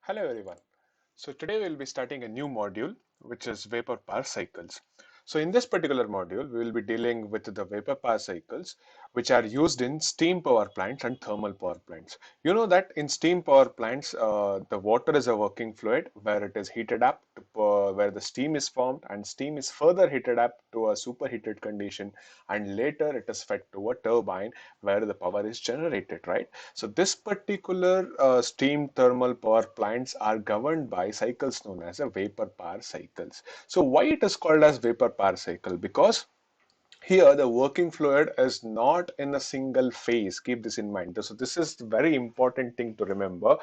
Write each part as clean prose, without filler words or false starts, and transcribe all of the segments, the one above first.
Hello everyone. So today we'll be starting a new module which is vapor power cycles. So in this particular module we will be dealing with the vapor power cycles which are used in steam power plants and thermal power plants. You know that in steam power plants the water is a working fluid where it is heated up to, where the steam is formed and steam is further heated up to a superheated condition and later it is fed to a turbine where the power is generated, right? So this particular steam thermal power plants are governed by cycles known as a vapor power cycles. So why it is called as vapor power cycle? Because here the working fluid is not in a single phase. Keep this in mind. So this is the very important thing to remember.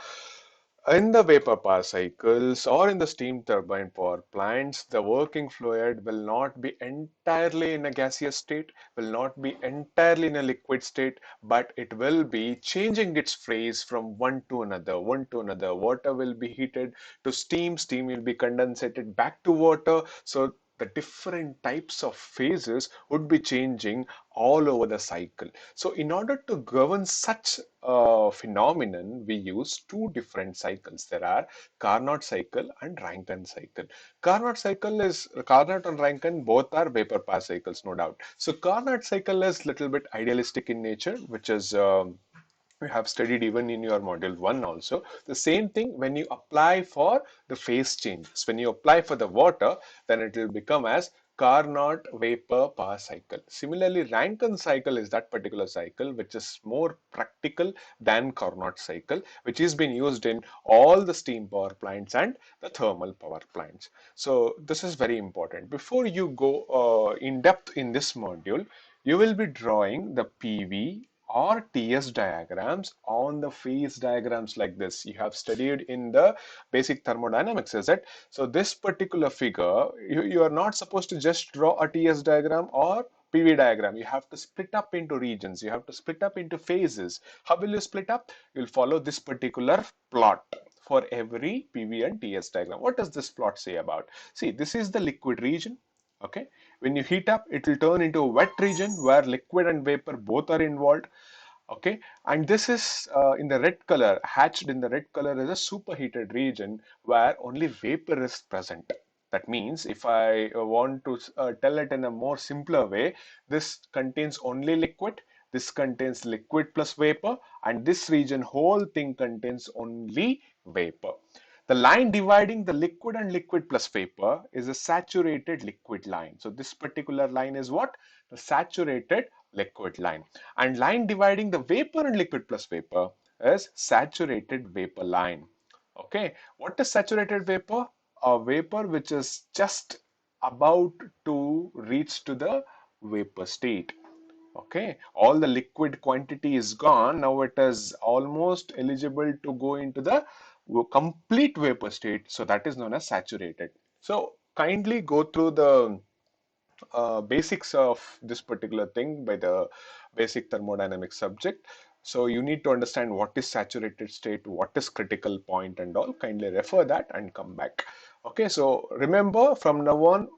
In the vapor power cycles or in the steam turbine power plants, the working fluid will not be entirely in a gaseous state, will not be entirely in a liquid state, but it will be changing its phase from one to another, one to another. Water will be heated to steam, steam will be condensated back to water. So the different types of phases would be changing all over the cycle. So in order to govern such a phenomenon, we use two different cycles. There are Carnot cycle and Rankine cycle. Carnot and Rankine both are vapor power cycles, no doubt. So Carnot cycle is little bit idealistic in nature, which is we have studied even in your module 1 also. The same thing when you apply for the phase changes. When you apply for the water, then it will become as Carnot vapor power cycle. Similarly, Rankine cycle is that particular cycle which is more practical than Carnot cycle, which is being used in all the steam power plants and the thermal power plants. So this is very important. Before you go in depth in this module, you will be drawing the PV or TS diagrams on the phase diagrams like this. You have studied in the basic thermodynamics, is it? So this particular figure, you are not supposed to just draw a TS diagram or PV diagram. You have to split up into regions. You have to split up into phases. How will you split up? You'll follow this particular plot for every PV and TS diagram. What does this plot say about? See, this is the liquid region. Okay, when you heat up, it will turn into a wet region where liquid and vapor both are involved. Okay, and this is in the red color, hatched in the red color is a superheated region where only vapor is present. That means if I want to tell it in a more simpler way, this contains only liquid, this contains liquid plus vapor, and this region whole thing contains only vapor. The line dividing the liquid and liquid plus vapor is a saturated liquid line. So this particular line is what? The saturated liquid line. And line dividing the vapor and liquid plus vapor is saturated vapor line. Okay, what is saturated vapor? A vapor which is just about to reach to the vapor state. Okay, all the liquid quantity is gone. Now it is almost eligible to go into the complete vapor state. So that is known as saturated. So kindly go through the basics of this particular thing by the basic thermodynamics subject. So you need to understand what is saturated state, what is critical point and all. Kindly refer that and come back. Okay, so remember from now on,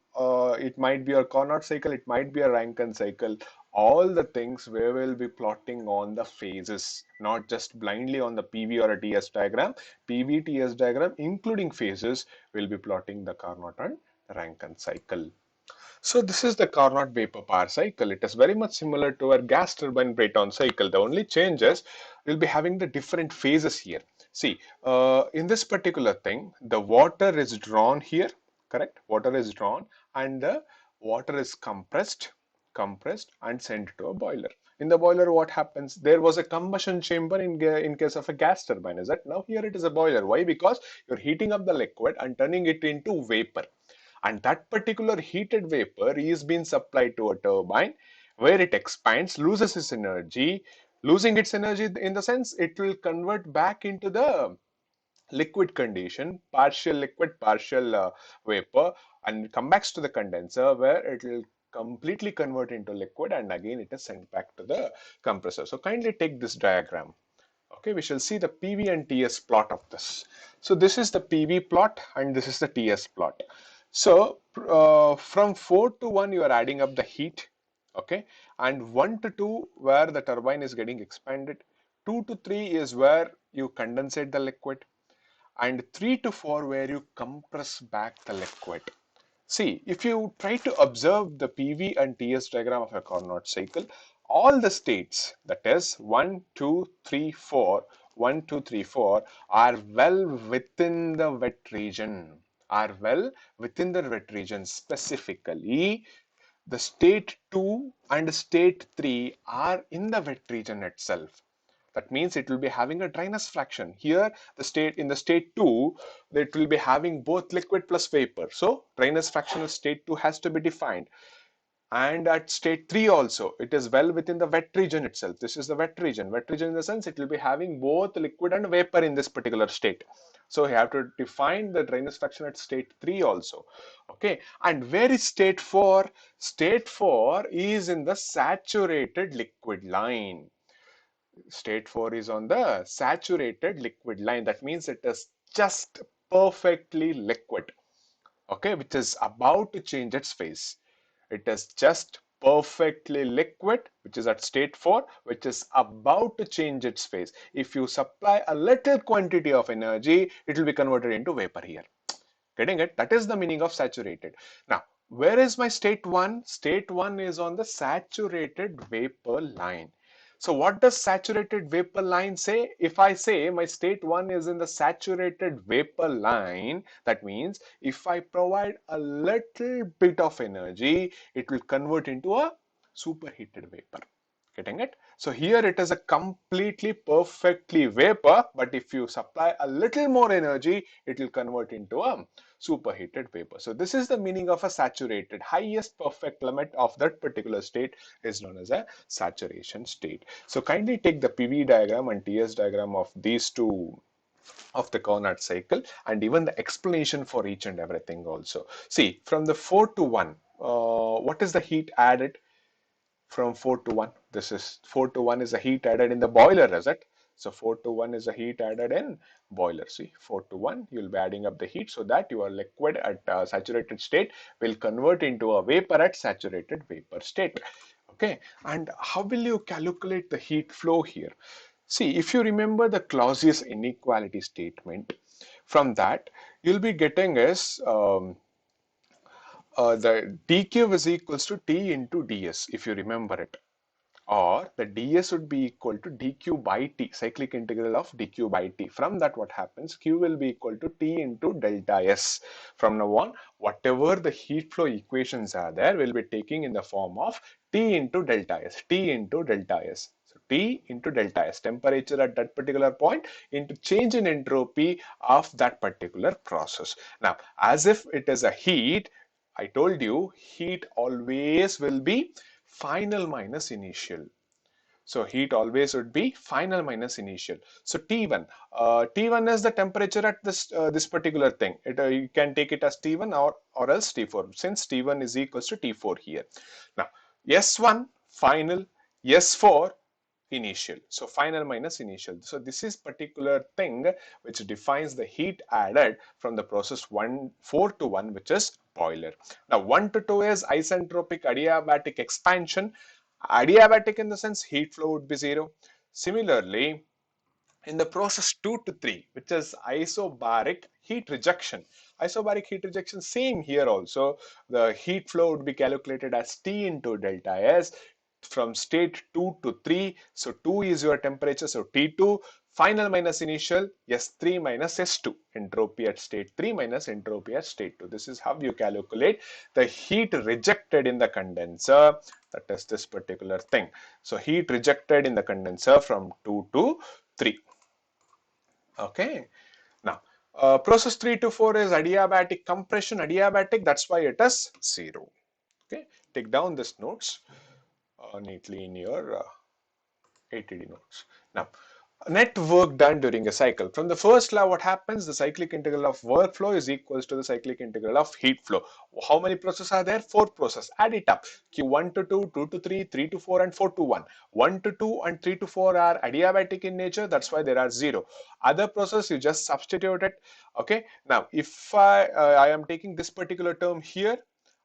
it might be a Carnot cycle, it might be a Rankine cycle. All the things we will be plotting on the phases, not just blindly on the PV or a TS diagram. PV, TS diagram, including phases, will be plotting the Carnot and Rankine cycle. So this is the Carnot vapor power cycle. It is very much similar to our gas turbine Brayton cycle. The only change is we'll be having the different phases here. See, in this particular thing, the water is drawn here, correct? Water is drawn and the water is compressed and sent to a boiler. In the boiler, what happens? There was a combustion chamber in case of a gas turbine, is it? Now here it is a boiler. Why? Because you're heating up the liquid and turning it into vapor, and that particular heated vapor is being supplied to a turbine where it expands, loses its energy. Losing its energy in the sense it will convert back into the liquid condition, partial liquid, partial vapor, and come back to the condenser where it will completely convert into liquid, and again it is sent back to the compressor. So kindly take this diagram. Okay, we shall see the PV and TS plot of this. So this is the PV plot and this is the TS plot. So from 4 to 1 you are adding up the heat, okay, and 1 to 2 where the turbine is getting expanded, 2 to 3 is where you condensate the liquid, and 3 to 4 where you compress back the liquid. See, if you try to observe the PV and TS diagram of a Carnot cycle, all the states, that is 1, 2, 3, 4, 1, 2, 3, 4 are well within the wet region, specifically the state 2 and state 3 are in the wet region itself. That means it will be having a dryness fraction. Here, in the state 2, it will be having both liquid plus vapor. So, dryness fraction of state 2 has to be defined. And at state 3 also, it is well within the wet region itself. This is the wet region. Wet region in the sense it will be having both liquid and vapor in this particular state. So you have to define the dryness fraction at state 3 also. Okay. And where is state 4? State 4 is in the saturated liquid line. State 4 is on the saturated liquid line. That means it is just perfectly liquid. Okay, which is about to change its phase. It is just perfectly liquid, which is at state 4, which is about to change its phase. If you supply a little quantity of energy, it will be converted into vapor here. Getting it? That is the meaning of saturated. Now, where is my state 1? State 1 is on the saturated vapor line. So what does saturated vapor line say? If I say my state 1 is in the saturated vapor line, that means if I provide a little bit of energy, it will convert into a superheated vapor. Getting it? So here it is a completely perfectly vapor, but if you supply a little more energy, it will convert into a superheated vapor. So this is the meaning of a saturated. Highest perfect limit of that particular state is known as a saturation state. So kindly take the PV diagram and TS diagram of these two of the Carnot cycle and even the explanation for each and everything also. See, from the 4 to 1, what is the heat added? From 4 to 1, this is 4 to 1 is the heat added in the boiler, is it? So 4 to 1 is the heat added in boiler. See, 4 to 1, you'll be adding up the heat so that your liquid at saturated state will convert into a vapor at saturated vapor state. Okay, and how will you calculate the heat flow here? See, if you remember the Clausius inequality statement, from that you'll be getting is the dq is equals to T into ds, if you remember it, or the ds would be equal to dq by T, cyclic integral of dq by T. From that what happens, Q will be equal to T into delta S. From now on, whatever the heat flow equations are there, we'll be taking in the form of T into delta S, T into delta S. So T into delta S, temperature at that particular point into change in entropy of that particular process. Now, as if it is a heat, I told you heat always will be final minus initial. So heat always would be final minus initial. So T1, T1 is the temperature at this particular thing. You can take it as T1 or else T4, since T1 is equals to T4 here. Now S1 final, S4 initial. So final minus initial. So this is particular thing which defines the heat added from the process 4 to 1, which is boiler. Now 1 to 2 is isentropic adiabatic expansion. Adiabatic in the sense heat flow would be 0. Similarly, in the process 2 to 3, which is isobaric heat rejection. Isobaric heat rejection, same here also. The heat flow would be calculated as T into delta S from state 2 to 3. So 2 is your temperature, so T2, final minus initial, S3 minus S2, entropy at state 3 minus entropy at state 2. This is how you calculate the heat rejected in the condenser, that is this particular thing. So heat rejected in the condenser from 2 to 3. Okay, now process 3 to 4 is adiabatic compression, adiabatic, that's why it is 0. Okay, take down this notes neatly in your ATD notes. Now, net work done during a cycle. From the first law, what happens? The cyclic integral of workflow is equals to the cyclic integral of heat flow. How many processes are there? 4 processes. Add it up. Q1 to 2, 2 to 3, 3 to 4, and 4 to 1. 1 to 2 and 3 to 4 are adiabatic in nature. That's why there are 0. Other process, you just substitute it. Okay. Now, if I am taking this particular term here,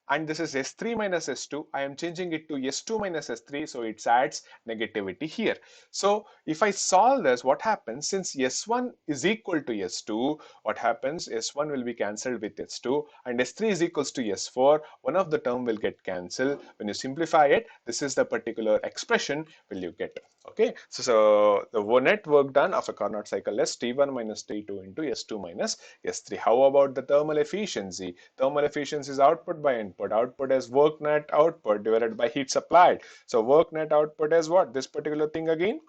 and this is S3 minus S2. I am changing it to S2 minus S3, so it adds negativity here. So if I solve this, what happens? Since S1 is equal to S2, what happens? S1 will be cancelled with S2, and S3 is equals to S4. One of the term will get cancelled. When you simplify it, this is the particular expression will you get. Okay, so the net work done of a Carnot cycle is T1 minus T2 into S2 minus S3. How about the thermal efficiency? Thermal efficiency is output by input. Output is work net output divided by heat supplied. So work net output is what? This particular thing again?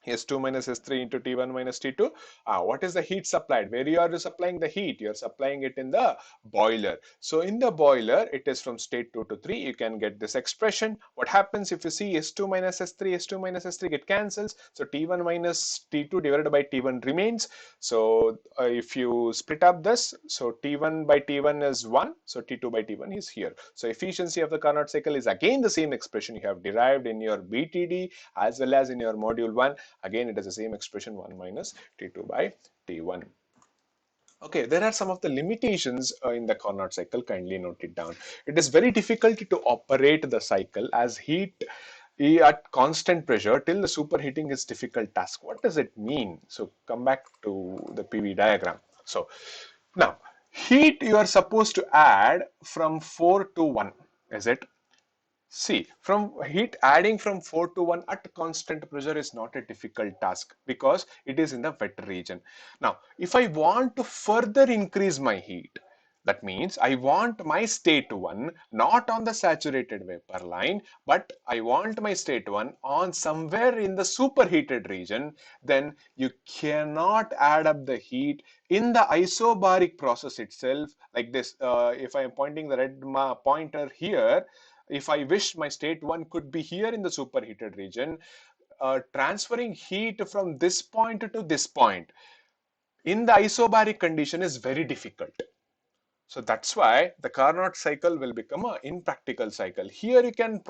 S2 minus S3 into T1 minus T2. What is the heat supplied? Where you are supplying the heat? You are supplying it in the boiler. So in the boiler, it is from state 2 to 3. You can get this expression. What happens if you see S2 minus S3, S2 minus S3 get cancels. So T1 minus T2 divided by T1 remains. So if you split up this, so T1 by T1 is 1. So T2 by T1 is here. So efficiency of the Carnot cycle is again the same expression you have derived in your BTD as well as in your module 1. Again, it is the same expression 1 minus T2 by T1. Okay, there are some of the limitations in the Carnot cycle. Kindly note it down. It is very difficult to operate the cycle as heat at constant pressure till the superheating is difficult task. What does it mean? So come back to the PV diagram. So now heat you are supposed to add from 4 to 1, is it? See, from heat adding from 4 to 1 at constant pressure is not a difficult task because it is in the wet region. Now, if I want to further increase my heat, that means I want my state 1 not on the saturated vapor line, but I want my state 1 on somewhere in the superheated region, then you cannot add up the heat in the isobaric process itself like this. If I am pointing the red pointer here, if I wish my state 1 could be here in the superheated region, transferring heat from this point to this point in the isobaric condition is very difficult. So that's why the Carnot cycle will become an impractical cycle. Here you can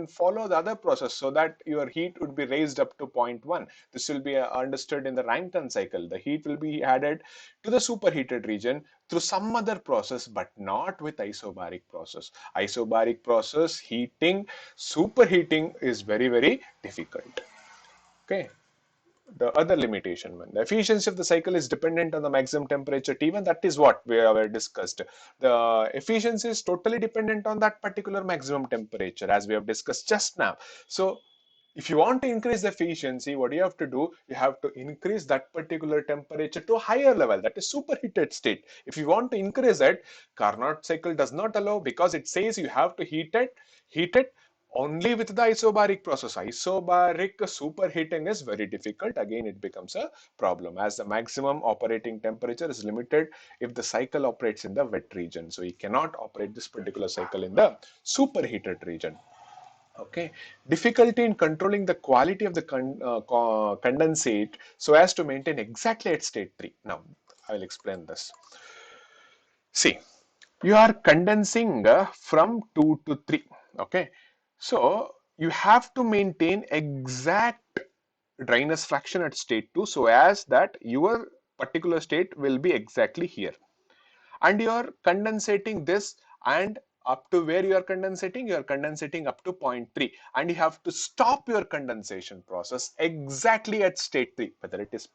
follow the other process so that your heat would be raised up to 0.1. This will be understood in the Rankine cycle. The heat will be added to the superheated region through some other process, but not with isobaric process. Isobaric process, heating, superheating is very, very difficult. Okay. The other limitation, the efficiency of the cycle is dependent on the maximum temperature T1. That is what we have discussed. The efficiency is totally dependent on that particular maximum temperature as we have discussed just now. So if you want to increase the efficiency, what you have to do, you have to increase that particular temperature to a higher level, that is superheated state. If you want to increase it, Carnot cycle does not allow because it says you have to heat it only with the isobaric process. Isobaric superheating is very difficult. Again, it becomes a problem as the maximum operating temperature is limited if the cycle operates in the wet region. So you cannot operate this particular cycle in the superheated region. Okay, difficulty in controlling the quality of the condensate so as to maintain exactly at state 3. Now, I will explain this. See, you are condensing from 2 to 3. Okay, so you have to maintain exact dryness fraction at state 2 so as that your particular state will be exactly here. And you are condensating this, and up to where you are condensating up to 0.3, and you have to stop your condensation process exactly at state 3. Whether it is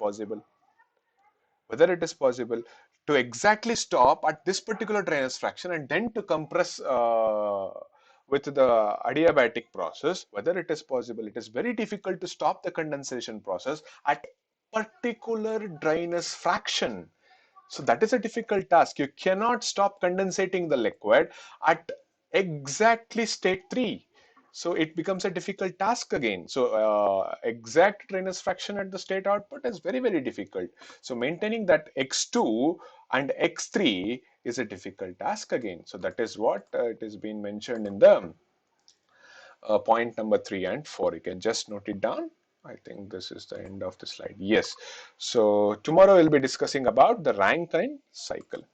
possible to exactly stop at this particular dryness fraction and then to compress with the adiabatic process, whether it is possible. It is very difficult to stop the condensation process at particular dryness fraction. So that is a difficult task. You cannot stop condensating the liquid at exactly state 3. So it becomes a difficult task again. So exact dryness fraction at the state output is very, very difficult. So maintaining that x2 and x3 is a difficult task again. So that is what it has been mentioned in the point number 3 and 4. You can just note it down. I think this is the end of the slide. Yes. So tomorrow we'll be discussing about the Rankine cycle.